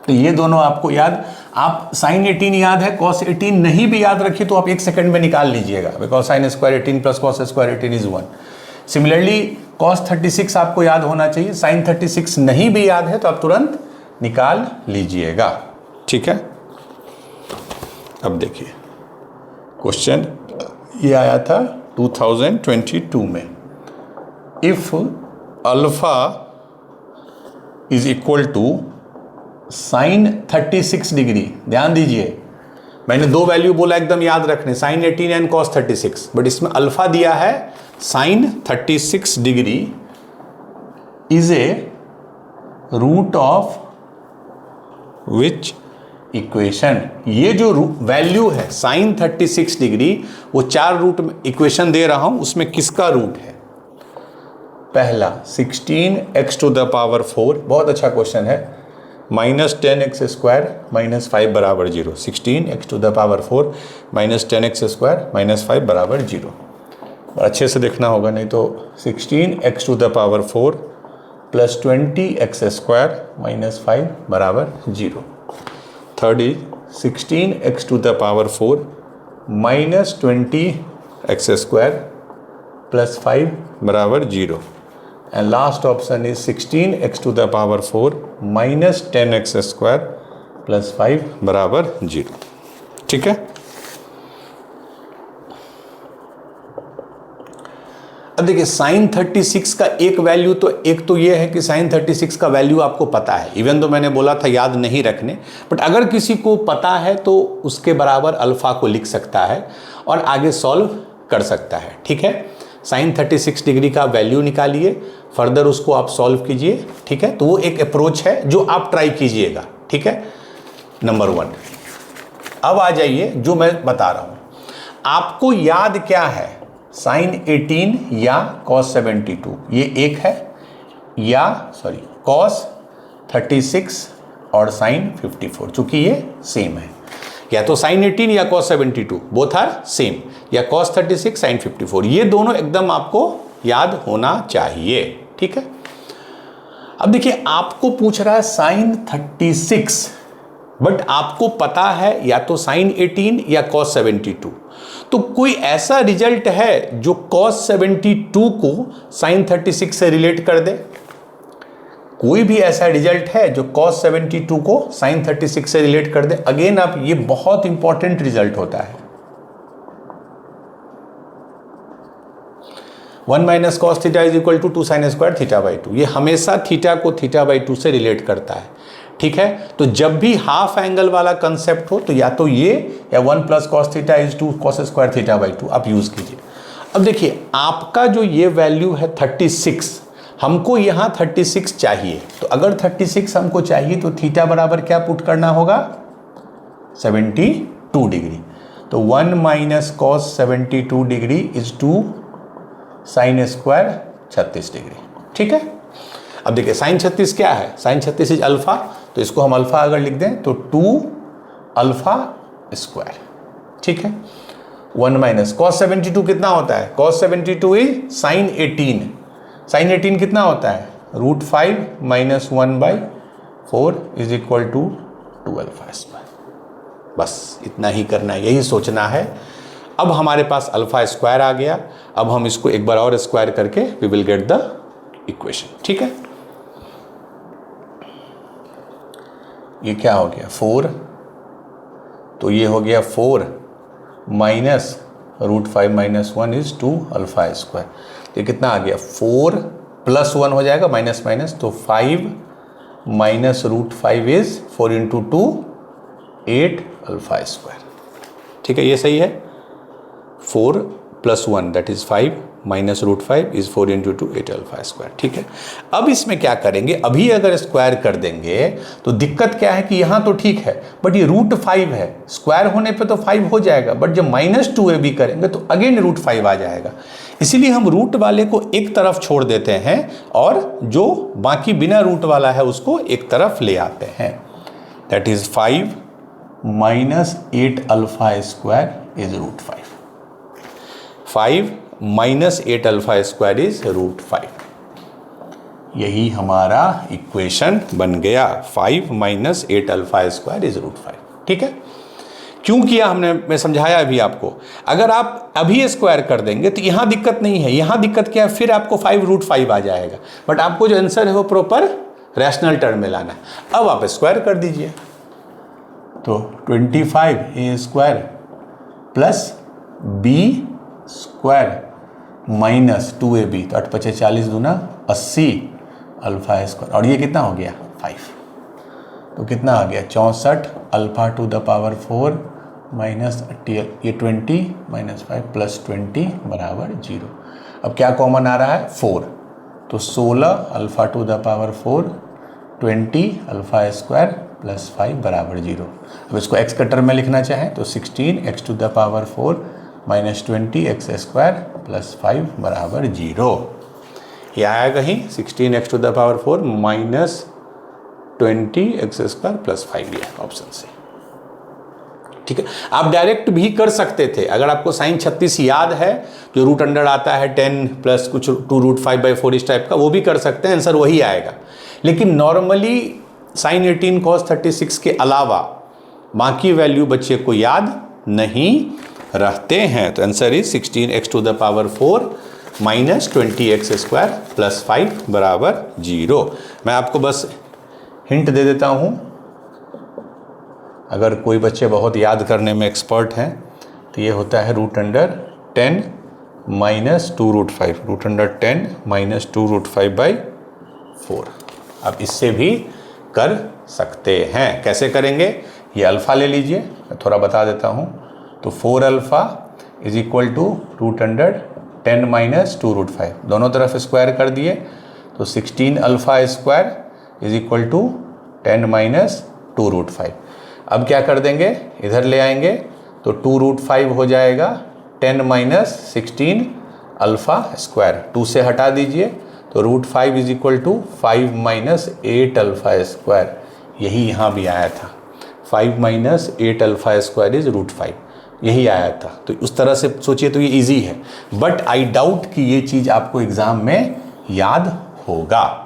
तो ये दोनों आपको याद, आप sin 18 याद है, cos 18 नहीं भी याद रखिए तो आप 1 सेकंड में निकाल लीजिएगा, because sin square 18 plus cos square 18 is 1। Similarly cos 36 आपको याद होना चाहिए, sin 36 नहीं भी याद है तो आप तुरंत निकाल लीजिएगा। ठीक है, अब देखिए क्वेश्चन ये आया था 2022 में, if alpha is equal to sin 36 डिग्री। ध्यान दीजिए मैंने दो वैल्यू बोला एकदम याद रखने, sin 18 एंड cos 36, बट इसमें अल्फा दिया है sin 36 degree is a root of which equation. ये जो वैल्यू है sin 36 डिग्री, वो 4 रूट में इक्वेशन दे रहा हूं, उसमें किसका रूट है। पहला 16x टू द पावर 4, बहुत अच्छा क्वेश्चन है, -10x² माइनस 5 बराबर 0। 16x to the power 4 minus 10x² minus 5 बराबर 0। अच्छे से देखना होगा नहीं तो 16x to the power 4 plus 20x² minus 5 बराबर 0। Third is 16x to the power 4 minus 20x² plus 5 बराबर 0। And last option is 16x to the power 4 minus 10x² plus 5 बराबर 0। ठीक है, अब देखिए sin 36 का एक वैल्यू तो एक तो ये है कि sin 36 का वैल्यू आपको पता है, इवन तो मैंने बोला था याद नहीं रखने, बट अगर किसी को पता है तो उसके बराबर अल्फा को लिख सकता है और आगे सॉल्व कर सकता है। ठीक है, sin 36 डिग्री का वैल्यू निकालिए, फर्दर उसको आप सॉल्व कीजिए। ठीक है, तो वो एक अप्रोच है जो आप ट्राई कीजिएगा। ठीक है, नंबर 1। अब आ जाइए जो मैं बता रहा हूं, आपको याद क्या है, sin 18 या cos 72, ये एक है, या सॉरी cos 36 और sin 54, चूंकि ये सेम है, या तो sin 18 या cos 72 बोथ आर सेम, या cos 36 sin 54, ये दोनों एकदम आपको याद होना चाहिए। ठीक है, अब देखिए आपको पूछ रहा है sin 36, बट आपको पता है या तो sin 18 या cos 72, तो कोई ऐसा रिजल्ट है जो cos 72 को sin 36 से रिलेट कर दे। कोई भी ऐसा रिजल्ट है जो cos 72 को sin 36 से रिलेट कर दे। अगेन आप, ये बहुत इंपॉर्टेंट रिजल्ट होता है। 1 minus cos theta is equal to 2 sine square theta by 2, ये हमेशा थीटा को थीटा बाई 2 से रिलेट करता है। ठीक है, तो जब भी हाफ एंगल वाला कंसेप्ट हो तो या तो ये या 1 plus cos theta is 2 cos square theta by 2 आप यूज कीजिए। अब देखिए आपका जो ये वैल्यू है 36, हमको यहाँ 36 चाहिए, तो अगर 36 हमको चाहिए तो थीटा बराबर क्या पुट करना होगा 72 डिग्री। तो 1 minus cos 72 degree is 2 sine square 36 degree. ठीक है, अब देखिए साइन 36 क्या है, साइन 36 इज अल्फा, तो इसको हम अल्फा अगर लिख दें तो 2 अल्फा स्क्वायर। ठीक है, 1 माइनस कॉस 72 कितना होता है, कॉस 72 इज साइन 18, साइन 18 कितना होता है √5 minus 1/4 is equal to 2 alpha square. बस इतना ही करना है, यही सोचना है। अब हमारे पास अल्फा स्क्वायर आ गया, अब हम इसको एक बार और स्क्वायर करके we will get the equation. ठीक है, ये क्या हो गया 4, तो ये हो गया 4 minus √5 minus 1 is 2 alpha square. तो ये कितना आ गया 4 प्लस 1 हो जाएगा माइनस माइनस, तो 5 minus √5 is 4 into 2 8 alpha square. ठीक है, ये सही है। 4 plus 1 that is 5 minus √5 is 4 into 2 8 alpha square. ठीक है, अब इसमें क्या करेंगे, अभी अगर स्क्वायर कर देंगे तो दिक्कत क्या है कि यहाँ तो ठीक है बट ये √5 है, स्क्वायर होने पे तो 5 हो जाएगा, बट जब -2ab करेंगे तो अगेन √5 आ जाएगा। इसीलिए हम रूट वाले को एक तरफ छोड़ देते हैं और जो बाकी बिना रूट वाला है उसको एक तरफ ले आते हैं। That is 5 minus 8 alpha square is √5। 5 minus 8 alpha square is √5। यही हमारा इक्वेशन बन गया, 5 माइनस 8 अल्फा स्क्वायर इज √5। ठीक है, क्यों किया हमने, मैं समझाया अभी आपको। अगर आप अभी स्क्वायर कर देंगे तो यहाँ दिक्कत नहीं है, यहाँ दिक्कत क्या है, फिर आपको 5 √5 आ जाएगा, बट आपको जो आंसर है वो प्रॉपर रैशनल टर्म में लाना है। अब आप स्क्वायर कर दीजिए, तो 25a square plus b square minus 2ab, तो 8 × 40 दूना 80 अल्फा स्क्वायर, और ये कितना हो गया 5, तो कितना आ गया 64 alpha two the power 4 minus ये 20 माइनस 5 प्लस 20 बराबर 0। अब क्या कॉमन आ रहा है 4, तो 16 alpha two the power 4 20 alpha square plus 5 बराबर 0। अब इसको एक्स कटर में लिखना चाहें तो 16 x to the power 4 minus 20 x square plus 5 बराबर 0। ये आया कहीं 16 x to the power 4 minus 20 x square plus 5, ये ऑप्शन से। ठीक है, आप डायरेक्ट भी कर सकते थे, अगर आपको साइन 36 याद है जो रूट अंडर आता है 10 प्लस कुछ 2√5/4 इस टाइप का, वो भी कर सकते हैं, आंसर वही आएगा। लेकिन नॉर्मली साइन 18 cos 36 के अलावा बाकी वैल्यू बच्चे को याद नहीं रहते हैं, तो answer is 16 x to the power 4 minus 20 x square plus 5 बराबर 0। मैं आपको बस हिंट दे देता हूँ, अगर कोई बच्चे बहुत याद करने में एक्सपर्ट हैं तो ये होता है √10 माइनस 2√5, √10 माइनस 2√5/4। अब इससे भी कर सकते हैं, कैसे करेंगे, ये अल्फ़ा ले लीजिए, मैं थोड़ा बता देता हूँ। तो 4 alpha is equal to √10 minus 2√5, दोनों तरफ स्क्वायर कर दिए, तो 16 alpha square is equal to 10 minus 2√5। अब क्या कर देंगे, इधर ले आएंगे तो 2√5 हो जाएगा 10 माइनस 16 अल्फ़ा स्क्वायर, 2 से हटा दीजिए तो √5 is equal to 5 minus 8 alpha square. यही यहाँ भी आया था, 5 माइनस 8 अल्फ़ा स्क्वायर इज √5, यही आया था। तो उस तरह से सोचिए तो ये इजी है, बट आई डाउट कि ये चीज़ आपको एग्ज़ाम में याद होगा।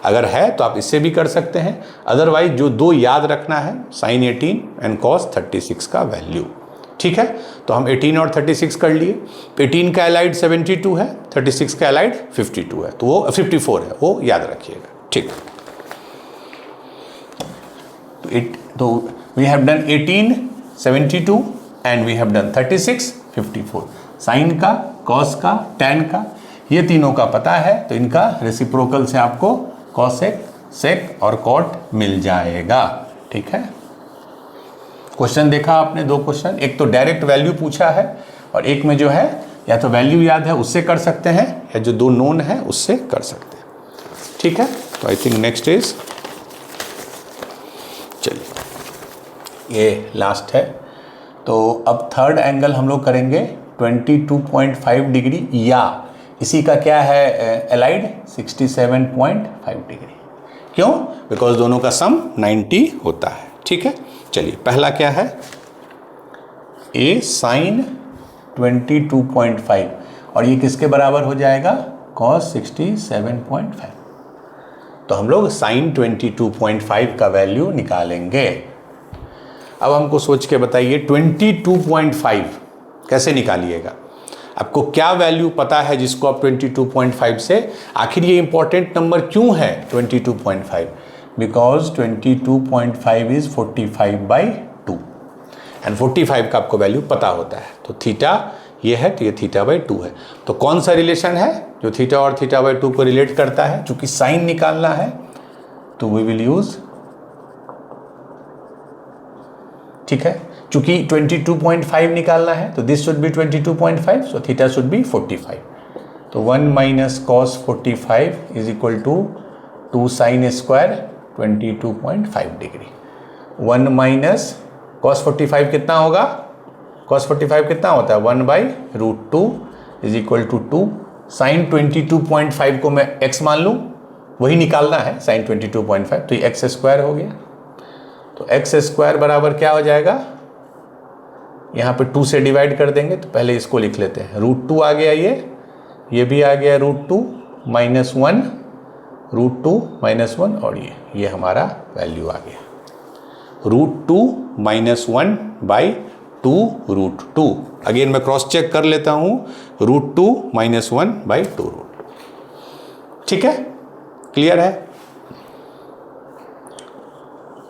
अगर है तो आप इससे भी कर सकते हैं, अदरवाइज जो दो याद रखना है साइन 18 एंड cos 36 का वैल्यू। ठीक है, तो हम 18 और 36 कर लिए, 18 का एलाइड 72 है, 36 का एलाइड 52 है, तो वो 54 है, वो याद रखिएगा। ठीक, तो we have done 18 72 and we have done 36 54। Sine का, कॉस का, टैन का, ये तीनों का पता है, तो इनका रेसिप्रोकल से आपको कॉसेक, सेक और कॉट मिल जाएगा। ठीक है, क्वेश्चन देखा आपने, दो क्वेश्चन, एक तो डायरेक्ट वैल्यू पूछा है और एक में जो है या तो वैल्यू याद है उससे कर सकते हैं या जो दो नोन है उससे कर सकते हैं। ठीक है, तो आई थिंक नेक्स्ट इज, चलिए ये लास्ट है। तो अब थर्ड एंगल हम लोग करेंगे 22.5 डिग्री, या इसी का क्या है एलाइड 67.5 डिग्री। क्यों? बिकॉज दोनों का सम 90 होता है। ठीक है, चलिए पहला क्या है, ए साइन 22.5 और ये किसके बराबर हो जाएगा, cos 67.5। तो हम लोग साइन 22.5 का वैल्यू निकालेंगे। अब हमको सोच के बताइए 22.5 कैसे निकालिएगा, आपको क्या वैल्यू पता है जिसको आप 22.5 से, आखिर ये इंपॉर्टेंट नंबर क्यों है 22.5, बिकॉज 22.5 इज 45/2 एंड 45 का आपको वैल्यू पता होता है। तो थीटा ये है तो ये θ/2 है। तो कौन सा रिलेशन है जो थीटा और θ/2 को रिलेट करता है? चूंकि साइन निकालना है तो वी विल यूज, ठीक है, चूंकि 22.5 निकालना है तो this should be 22.5, so theta should be 45। तो 1 minus cos 45 is equal to 2 sine square 22.5 degree. 1 minus cos 45 कितना होगा? कॉस 45 कितना होता है? 1/√2 इज इक्वल टू 2 साइन 22.5 को मैं x मान लूँ, वही निकालना है साइन 22.5, तो ये x स्क्वायर हो गया। तो x स्क्वायर बराबर क्या हो जाएगा? यहाँ पे 2 से डिवाइड कर देंगे, तो पहले इसको लिख लेते हैं। √2 आ गया, ये भी आ गया √2 माइनस 1, √2 माइनस 1, और ये हमारा वैल्यू आ गया √2 माइनस 1/2√2। अगेन मैं क्रॉस चेक कर लेता हूँ, √2 माइनस 1/2। ठीक है, क्लियर है?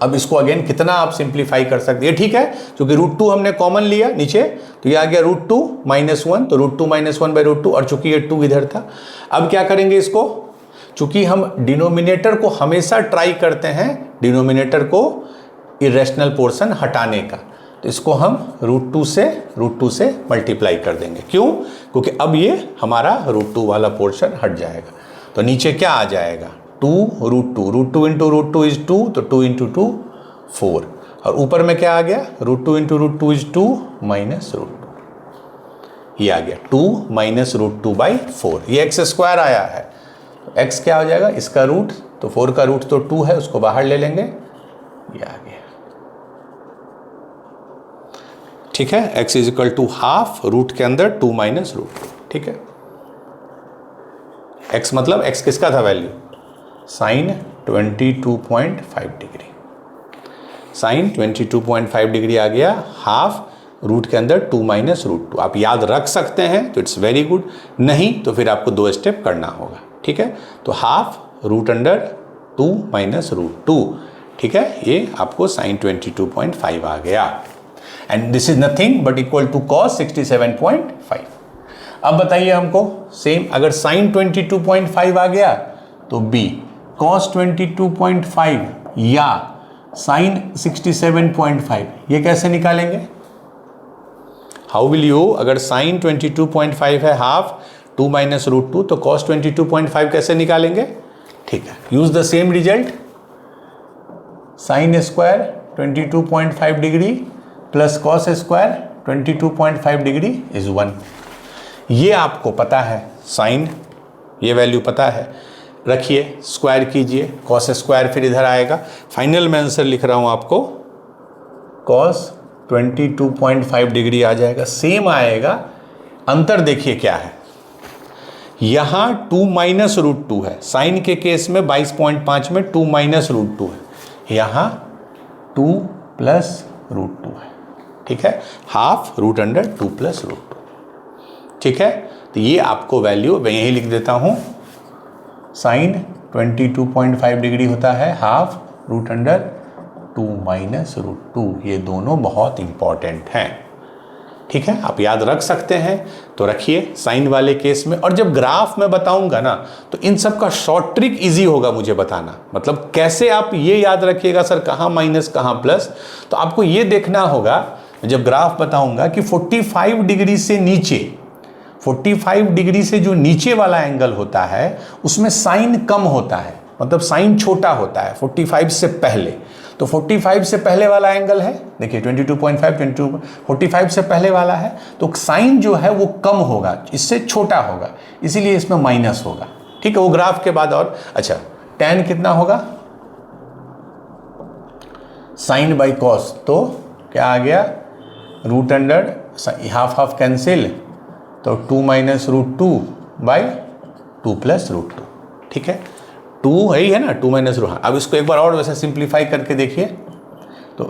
अब इसको अगेन कितना आप सिंप्लीफाई कर सकते हैं? ठीक है, क्योंकि √2 हमने कॉमन लिया नीचे, तो ये आ गया √2 माइनस 1, तो √2 माइनस 1/√2, और चूंकि ये 2 इधर था। अब क्या करेंगे इसको? चूंकि हम डिनोमिनेटर को हमेशा ट्राई करते हैं, डिनोमिनेटर को इरेशनल पोर्शन हटाने का, तो इसको हम √2 से मल्टीप्लाई कर देंगे। क्यों? क्योंकि अब ये हमारा √2 वाला पोर्शन हट जाएगा। तो नीचे क्या आ जाएगा? 2√2, √2 इंटू √2 इज 2, तो 2 इंटू 2 4, और ऊपर में क्या आ गया? √2 इंटू √2 इज 2 माइनस √2, ये आ गया 2 माइनस √2/4। ये x स्क्वायर आया है, तो x क्या हो जाएगा? इसका रूट, तो 4 का रूट तो 2 है, उसको बाहर ले लेंगे, ये आ गया। ठीक है, x is equal to half, root के अंदर 2 माइनस √2। ठीक है, x मतलब x किसका था value? Sine 22.5 degree, sine 22.5 degree आ गया, हाफ रूट के अंदर 2 माइनस √2। आप याद रख सकते हैं तो इट्स वेरी गुड, नहीं तो फिर आपको 2 स्टेप करना होगा। ठीक है, तो हाफ रूट अंडर 2 माइनस √2। ठीक है, ये आपको साइन 22.5 आ गया, and this is nothing but equal to cos 67.5। अब बताइए हमको, सेम अगर साइन 22.5 आ गया तो b कॉस 22.5 या साइन 67.5, ये कैसे निकालेंगे? हाउ विल यू, अगर साइन 22.5 है हाफ 2 माइनस √2, तो कॉस 22.5 कैसे निकालेंगे? ठीक है, use the same result, sign square 22.5 degree plus cos square 22.5 degree is 1। ये आपको पता है, साइन ये वैल्यू पता है, रखिए, स्क्वायर कीजिए, कॉस स्क्वायर फिर इधर आएगा। फाइनल में आंसर लिख रहा हूँ आपको, कॉस 22.5 डिग्री आ जाएगा, सेम आएगा। अंतर देखिए क्या है, यहाँ 2 माइनस √2 है, साइन के केस में 22.5 में 2 माइनस √2 है, यहाँ 2 प्लस √2 है। ठीक है, हाफ रूट अंडर 2 प्लस √2। ठीक है, तो ये आपको वैल्यू मैं यही लिख देता हूँ, साइन 22.5 डिग्री होता है हाफ रूट अंडर 2 माइनस √2। ये दोनों बहुत इंपॉर्टेंट हैं। ठीक है, आप याद रख सकते हैं तो रखिए साइन वाले केस में। और जब ग्राफ में बताऊंगा ना, तो इन सब का शॉर्ट ट्रिक इजी होगा मुझे बताना, मतलब कैसे आप ये याद रखिएगा सर कहाँ माइनस कहाँ प्लस। तो आपको ये देखना होगा, जब ग्राफ बताऊंगा कि 45 डिग्री से नीचे, 45 डिग्री से जो नीचे वाला एंगल होता है उसमें साइन कम होता है, मतलब साइन छोटा होता है 45 से पहले। तो 45 से पहले वाला एंगल है, देखिए 22.5, 45 से पहले वाला है, तो साइन जो है वो कम होगा, इससे छोटा होगा, इसीलिए इसमें माइनस होगा। ठीक है, वो ग्राफ के बाद। और अच्छा, tan कितना होगा? साइन बाई कॉस, तो क्या आ गया? Root under half half cancel, तो 2 माइनस √2 बाई 2 प्लस √2। ठीक है, 2 है ना, 2 माइनस √2। अब इसको एक बार और वैसे सिंप्लीफाई करके देखिए, तो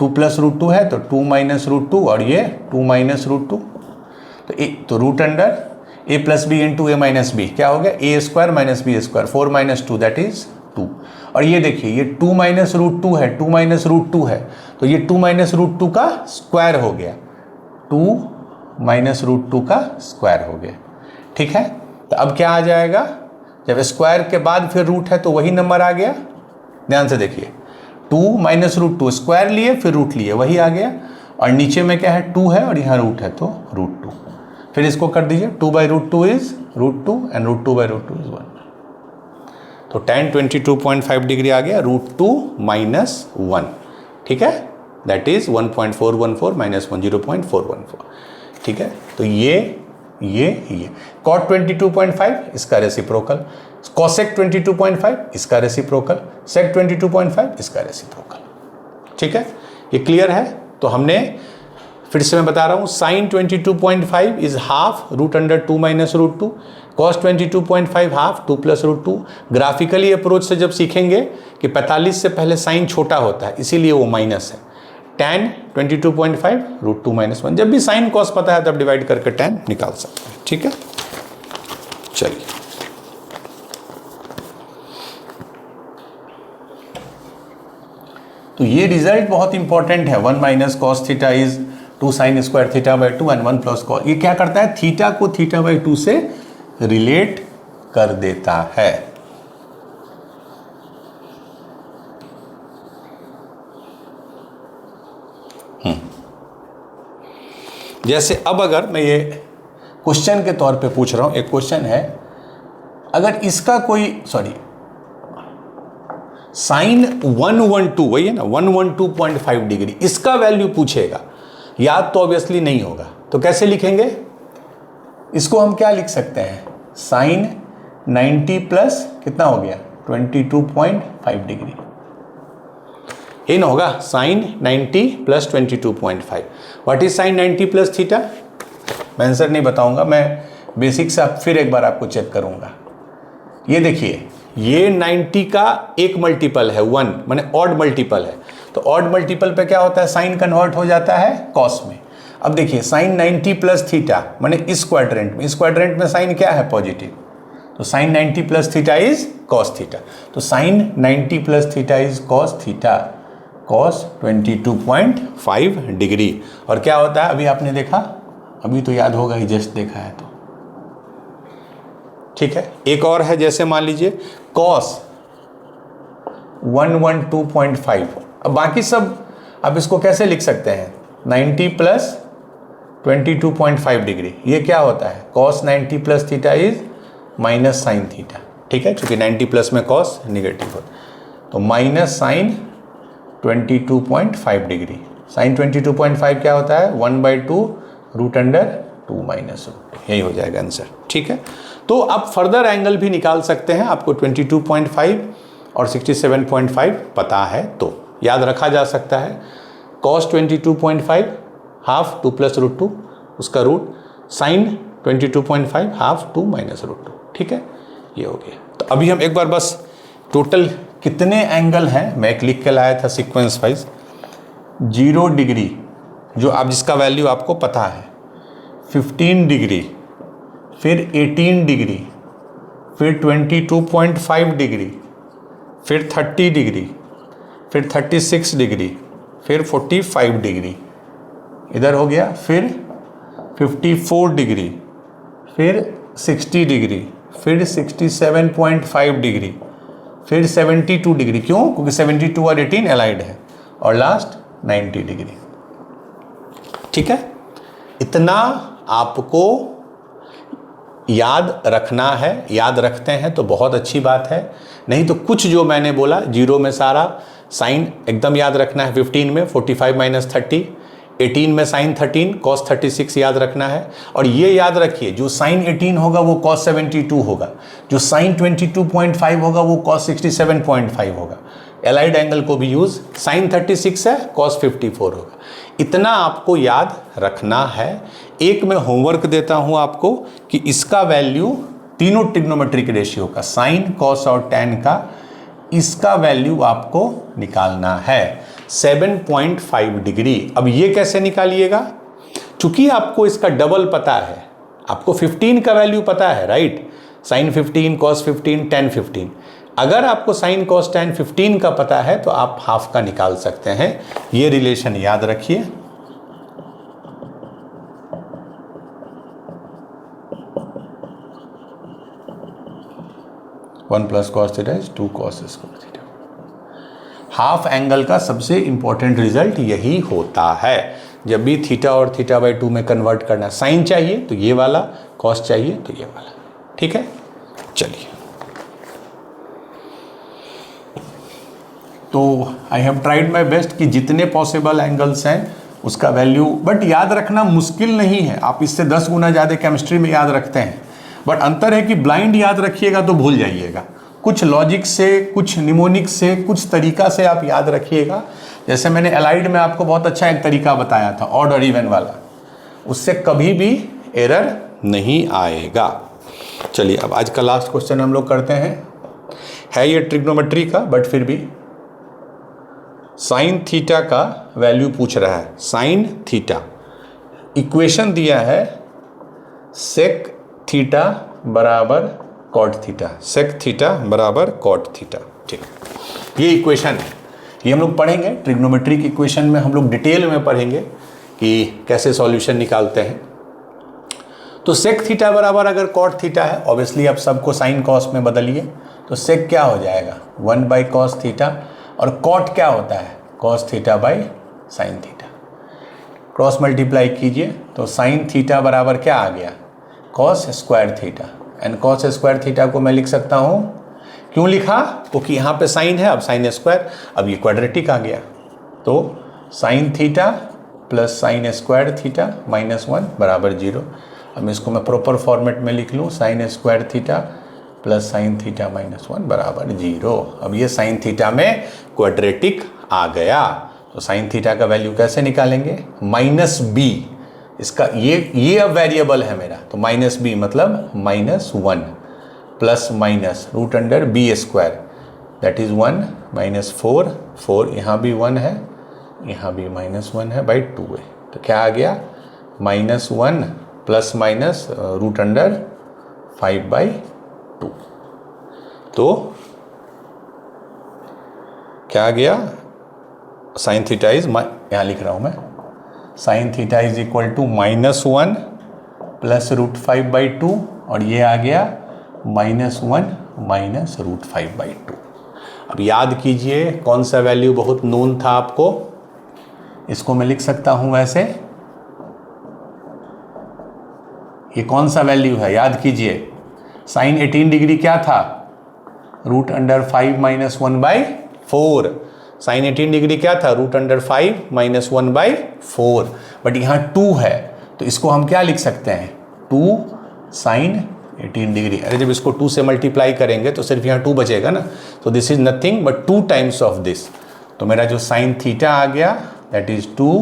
2 प्लस √2 है, तो 2 माइनस √2, और ये 2 माइनस √2, तो root under a plus b into a minus b, क्या हो गया? a square minus b square, 4 माइनस 2 दैट इज 2, और ये देखिए ये 2 माइनस रूट 2 है, 2 माइनस रूट 2 है, तो ये 2 माइनस रूट 2 का स्क्वायर हो गया, 2 माइनस रूट 2 का स्क्वायर हो गया। ठीक है, तो अब क्या आ जाएगा, जब स्क्वायर के बाद फिर रूट है तो वही नंबर आ गया। ध्यान से देखिए, 2 माइनस रूट 2 स्क्वायर लिए फिर रूट लिए, वही आ गया। और नीचे में क्या है, 2 है और यहाँ रूट है तो रूट 2। फिर इसको कर दीजिए, 2 by root 2 is root 2 and root 2 by root 2 is 1। तो tan 22.5 डिग्री आ गया रूट 2 माइनस 1। ठीक है, दैट इज 1.414 माइनस 1 0.414। ठीक है, तो ये cot 22.5 इसका रेसिप्रोकल, cosec 22.5 इसका रेसिप्रोकल, sec 22.5 इसका रेसिप्रोकल। ठीक है, ये क्लियर है। तो हमने फिर से मैं बता रहा हूँ, sin 22.5 is half root under 2 minus root 2, cos 22.5 half 2 plus root 2। Graphically approach से जब सीखेंगे कि 45 से पहले साइन छोटा होता है इसीलिए वो माइनस है। tan 22.5 रूट 2 माइनस 1, जब भी साइन कॉस पता है तब डिवाइड करके tan निकाल सकते हैं। ठीक है, चलिए तो ये रिजल्ट बहुत इंपॉर्टेंट है। 1 minus cos theta is 2 sine square theta by 2 and 1 plus cos. ये क्या करता है, थीटा को थीटा बाई 2 से रिलेट कर देता है। जैसे अब अगर मैं ये क्वेश्चन के तौर पे पूछ रहा हूं, एक क्वेश्चन है, अगर इसका कोई साइन 112 वही है ना 112.5 डिग्री, इसका वैल्यू पूछेगा, याद तो ऑब्वियसली नहीं होगा, तो कैसे लिखेंगे इसको, हम क्या लिख सकते हैं, साइन 90 प्लस कितना हो गया 22.5 डिग्री, ये ना होगा, sine 90 plus 22.5। What is sine 90 plus theta, मैं आंसर नहीं बताऊंगा, मैं बेसिक से फिर एक बार आपको चेक करूंगा। ये देखिए, ये 90 का एक मल्टीपल है 1, माने ऑड मल्टीपल है, तो ऑड मल्टीपल पे क्या होता है, साइन कन्वर्ट हो जाता है कॉस में। अब देखिए साइन 90 प्लस थीटा माने इस क्वाड्रेंट में साइन क्या है, पॉजिटिव, तो sine 90 plus theta is cos theta, तो sine 90 plus theta is cos theta, cos 22.5 degree. और क्या होता है, अभी आपने देखा, अभी तो याद होगा ही, जस्ट देखा है तो। ठीक है, एक और है, जैसे मान लीजिए कॉस 112.5। अब बाकी सब आप इसको कैसे लिख सकते हैं, 90 प्लस 22.5 डिग्री, ये क्या होता है, cos 90 plus theta is minus sine theta. ठीक है, क्योंकि 90 प्लस में कॉस निगेटिव होता है, तो माइनस साइन 22.5 डिग्री। साइन 22.5 क्या होता है, 1/2 रूट अंडर 2 माइनस रूट, यही हो जाएगा आंसर। ठीक है, तो आप फर्दर एंगल भी निकाल सकते हैं, आपको 22.5 और 67.5 पता है तो याद रखा जा सकता है। कॉस 22.5 हाफ 2 प्लस रूट 2 उसका रूट, साइन 22.5 हाफ 2 माइनस रूट 2। ठीक है, ये हो गया। तो अभी हम एक बार बस टोटल कितने एंगल हैं, मैं एक लिख के लाया था सीक्वेंस वाइज। 0 डिग्री जो आप जिसका वैल्यू आपको पता है, 15 डिग्री, फिर 18 डिग्री, फिर 22.5 डिग्री, फिर 30 डिग्री, फिर 36 डिग्री, फिर 45 डिग्री, इधर हो गया, फिर 54 डिग्री, फिर 60 डिग्री, फिर 67.5 डिग्री, फिर 72 डिग्री। क्यों, क्योंकि 72 और 18 एलाइड है, और लास्ट 90 डिग्री। ठीक है, इतना आपको याद रखना है, याद रखते हैं तो बहुत अच्छी बात है, नहीं तो कुछ जो मैंने बोला, 0 में सारा साइन एकदम याद रखना है, 15 में 45 माइनस 30, 18 में साइन 13 कॉस 36 याद रखना है। और ये याद रखिए, जो साइन 18 होगा वो कॉस 72 होगा, जो साइन 22.5 होगा वो कॉस 67.5 होगा। एलाइड एंगल को भी यूज, साइन 36 है कॉस 54 होगा। इतना आपको याद रखना है। एक मैं होमवर्क देता हूं आपको कि इसका वैल्यू तीनों ट्रिग्नोमेट्रिक रेशियो का, साइन कॉस और टैन का, इसका वैल्यू आपको निकालना है 7.5 डिग्री। अब ये कैसे निकालिएगा, चूंकि आपको इसका डबल पता है, आपको 15 का वैल्यू पता है, राइट, साइन 15 कॉस 15 टैन 15। अगर आपको साइन कॉस टैन 15 का पता है तो आप हाफ का निकाल सकते हैं। ये रिलेशन याद रखिए। One plus cos theta is 2 cos square theta. Half angle का सबसे इंपॉर्टेंट रिजल्ट यही होता है। जब भी थीटा और थीटा बाई 2 में कन्वर्ट करना, साइन चाहिए तो ये वाला, कॉस चाहिए तो ये वाला। ठीक है, चलिए। तो I have tried my best कि जितने पॉसिबल एंगल्स हैं उसका वैल्यू, बट याद रखना मुश्किल नहीं है। आप इससे 10 गुना ज़्यादा केमिस्ट्री में याद रखते हैं, बट अंतर है कि ब्लाइंड याद रखिएगा तो भूल जाइएगा। कुछ लॉजिक से, कुछ निमोनिक से, कुछ तरीका से आप याद रखिएगा। जैसे मैंने एलाइड में आपको बहुत अच्छा एक तरीका बताया था, ऑड और इवन वाला, उससे कभी भी एरर नहीं आएगा। चलिए अब आज का लास्ट क्वेश्चन हम लोग करते हैं। है ये ट्रिग्नोमेट्री का, बट फिर भी साइन थीटा का वैल्यू पूछ रहा है। साइन थीटा इक्वेशन दिया है सेक थीटा बराबर कॉट थीटा, सेक थीटा बराबर कॉट थीटा। ठीक, ये इक्वेशन है, ये हम लोग पढ़ेंगे। ट्रिग्नोमेट्री की इक्वेशन में हम लोग डिटेल में पढ़ेंगे कि कैसे सॉल्यूशन निकालते हैं। तो सेक थीटा बराबर अगर कॉट थीटा है, ऑब्वियसली आप सबको साइन कॉस में बदलिए, तो सेक क्या हो जाएगा 1 बाई कॉस थीटा, और कॉट क्या होता है cos theta by sine theta. Cross multiply कीजिए तो साइन थीटा बराबर क्या आ गया cos square theta, and cos square theta को मैं लिख सकता हूँ, क्यों लिखा, क्योंकि यहाँ पे साइन है, अब साइन स्क्वायर, अब ये क्वाड्रेटिक आ गया। तो sine theta plus sign square theta -1 बराबर 0। अब इसको मैं प्रॉपर फॉर्मेट में लिख लूँ, sign square theta plus sine theta -1 बराबर 0। अब ये साइन थीटा में क्वाड्रेटिक आ गया। तो साइन थीटा का वैल्यू कैसे निकालेंगे, -b, इसका ये अब वेरिएबल है मेरा, तो -b मतलब -1 plus minus root under b square, that is 1 -4, 4 यहाँ भी 1 है, यहाँ भी -1 है बाई 2 है। तो क्या आ गया -1 प्लस माइनस रूट अंडर 5/2। तो क्या आ गया, साइन थीटा इज, यहाँ लिख रहा हूँ मैं, sine theta is equal to -1 plus root 5/2, और ये आ गया -1 माइनस रूट 5/2। अब याद कीजिए कौन सा वैल्यू बहुत नोन था आपको, इसको मैं लिख सकता हूँ वैसे, ये कौन सा वैल्यू है याद कीजिए, साइन 18 डिग्री क्या था root under 5 minus 1/4, sine 18 degree क्या था रूट अंडर 5 माइनस 1/4, बट यहाँ 2 है तो इसको हम क्या लिख सकते हैं 2 साइन 18 डिग्री। अरे जब इसको 2 से मल्टीप्लाई करेंगे तो सिर्फ यहाँ 2 बचेगा ना, तो this is nothing but 2 times of this. तो मेरा जो साइन थीटा आ गया दैट इज 2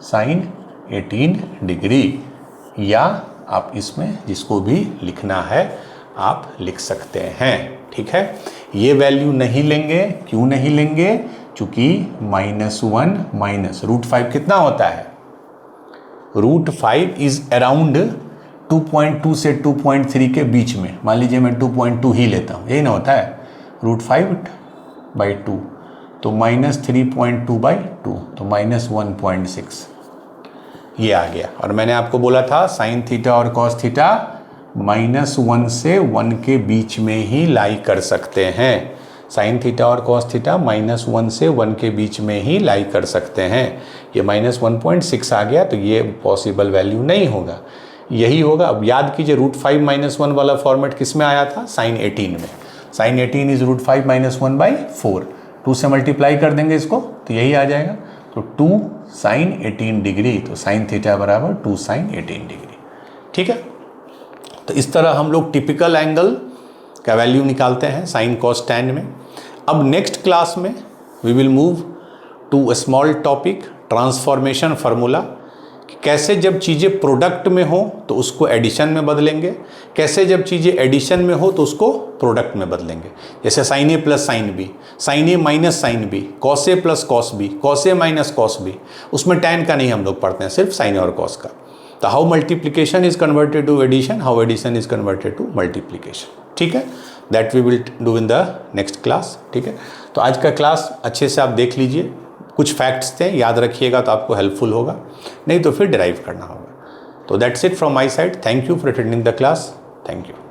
साइन 18 डिग्री, या आप इसमें जिसको भी लिखना है आप लिख सकते हैं। ठीक है, ये वैल्यू नहीं लेंगे, क्यों नहीं लेंगे, क्योंकि -1 माइनस रूट 5 कितना होता है, रूट 5 इज अराउंड 2.2 से 2.3 के बीच में, मान लीजिए मैं 2.2 ही लेता हूँ, यही ना होता है रूट 5/2, तो -3.2/2, तो -1.6 ये आ गया। और मैंने आपको बोला था साइन थीटा और कॉस थीटा -1 से 1 के बीच में ही लाई कर सकते हैं, साइन थीटा और कॉस थीटा -1 से 1 के बीच में ही लाई कर सकते हैं। ये -1.6 आ गया तो ये पॉसिबल वैल्यू नहीं होगा, यही होगा। अब याद कीजिए रूट 5 -1 वाला फॉर्मेट किस में आया था, साइन 18 में, साइन 18 इज रूट 5 माइनस 1/4, 2 से मल्टीप्लाई कर देंगे इसको तो यही आ जाएगा, तो 2 साइन 18 डिग्री, तो साइन थीटा बराबर 2 साइन 18 डिग्री। ठीक है, तो इस तरह हम लोग टिपिकल एंगल का वैल्यू निकालते हैं साइन कॉस टैन में। अब नेक्स्ट क्लास में we will move to a small topic, transformation formula, कैसे जब चीज़ें प्रोडक्ट में हो तो उसको एडिशन में बदलेंगे, कैसे जब चीज़ें एडिशन में हो तो उसको प्रोडक्ट में बदलेंगे। जैसे sign a plus sine B, sign a minus sine B, cos A plus cos B, cos A minus cos B, उसमें टैन का नहीं हम लोग पढ़ते हैं, सिर्फ साइन और कॉस का। तो how multiplication is converted to addition, how addition is converted to multiplication. ठीक है, that we will do in the next class. ठीक है, तो आज का क्लास अच्छे से आप देख लीजिए, कुछ फैक्ट्स थे, याद रखिएगा तो आपको हेल्पफुल होगा, नहीं तो फिर डिराइव करना होगा। तो that's it from my side. Thank you for attending the class. Thank you.